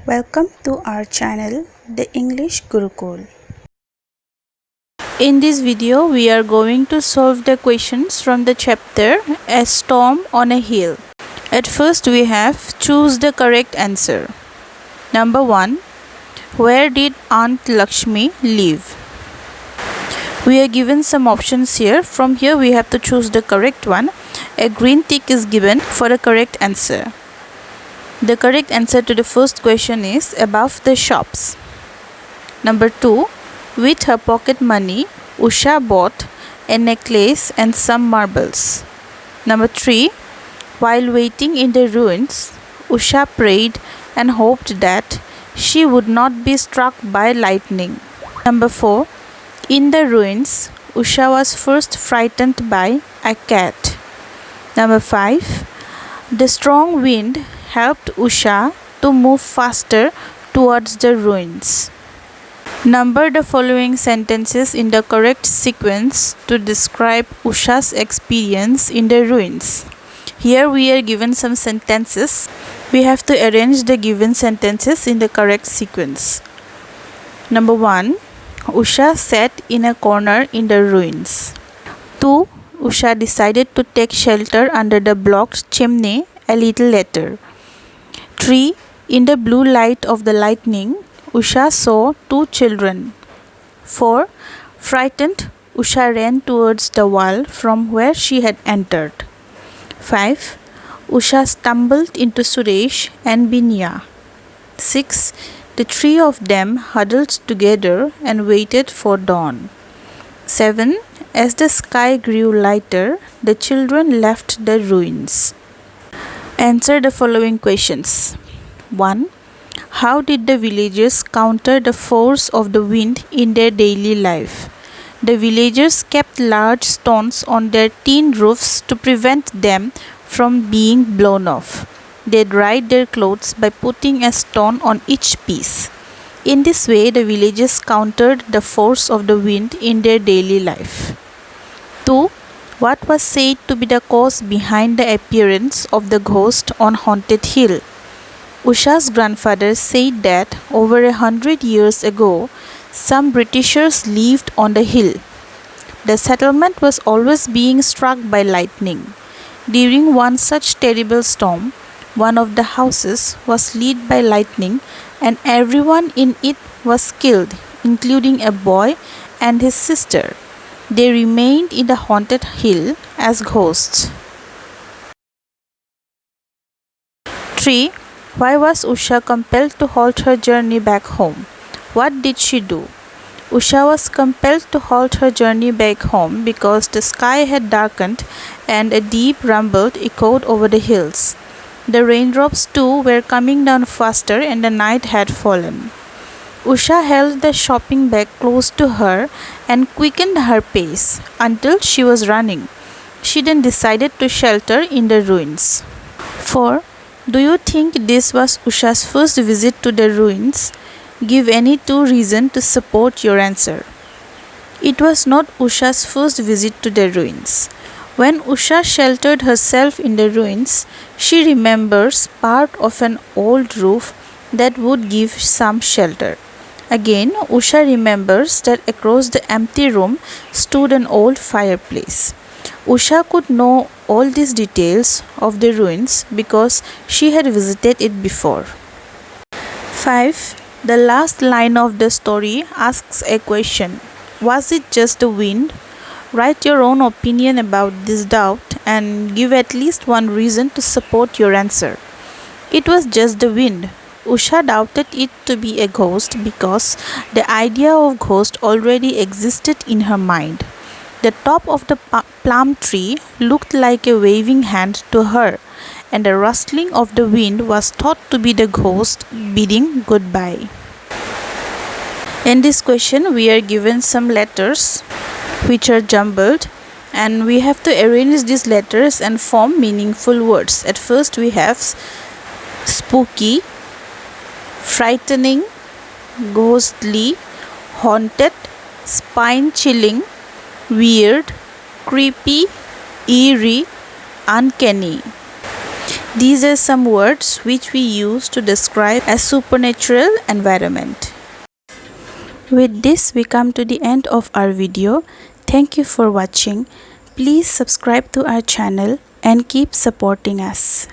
Welcome to our channel, The English Gurukul. In this video, we are going to solve the questions from the chapter A Storm on a Hill. At first, we have choose the correct answer. Number 1. Where did Aunt Lakshmi live? We are given some options here. From here, we have to choose the correct one. A green tick is given for the correct answer. The correct answer to the first question is above the shops. Number 2. With her pocket money, Usha bought a necklace and some marbles. Number 3. While waiting in the ruins, Usha prayed and hoped that she would not be struck by lightning. Number 4. In the ruins, Usha was first frightened by a cat. Number 5. The strong wind helped Usha to move faster towards the ruins. Number the following sentences in the correct sequence to describe Usha's experience in the ruins. Here we are given some sentences. We have to arrange the given sentences in the correct sequence. Number 1. Usha sat in a corner in the ruins. 2. Usha decided to take shelter under the blocked chimney a little later. 3. In the blue light of the lightning, Usha saw two children. 4. Frightened, Usha ran towards the wall from where she had entered. 5. Usha stumbled into Suresh and Binya. 6. The three of them huddled together and waited for dawn. 7. As the sky grew lighter, the children left the ruins. Answer the following questions. 1. How did the villagers counter the force of the wind in their daily life? The villagers kept large stones on their tin roofs to prevent them from being blown off. They dried their clothes by putting a stone on each piece. In this way, the villagers countered the force of the wind in their daily life. 2. What was said to be the cause behind the appearance of the ghost on Haunted Hill? Usha's grandfather said that over 100 years ago, some Britishers lived on the hill. The settlement was always being struck by lightning. During one such terrible storm, one of the houses was lit by lightning and everyone in it was killed, including a boy and his sister. They remained in the haunted hill as ghosts. 3. Why was Usha compelled to halt her journey back home? What did she do? Usha was compelled to halt her journey back home because the sky had darkened and a deep rumble echoed over the hills. The raindrops too were coming down faster and the night had fallen. Usha held the shopping bag close to her and quickened her pace until she was running. She then decided to shelter in the ruins. 4. Do you think this was Usha's first visit to the ruins? Give any two reasons to support your answer. It was not Usha's first visit to the ruins. When Usha sheltered herself in the ruins, she remembers part of an old roof that would give some shelter. Again, Usha remembers that across the empty room stood an old fireplace. Usha could know all these details of the ruins because she had visited it before. 5. The last line of the story asks a question. Was it just the wind? Write your own opinion about this doubt and give at least one reason to support your answer. It was just the wind. Usha doubted it to be a ghost because the idea of ghost already existed in her mind. The top of the plum tree looked like a waving hand to her, and the rustling of the wind was thought to be the ghost bidding goodbye. In this question, we are given some letters which are jumbled, and we have to arrange these letters and form meaningful words. At first, we have spooky, frightening, ghostly, haunted, spine-chilling, weird, creepy, eerie, uncanny. These are some words which we use to describe a supernatural environment. With this, we come to the end of our video. Thank you for watching. Please subscribe to our channel and keep supporting us.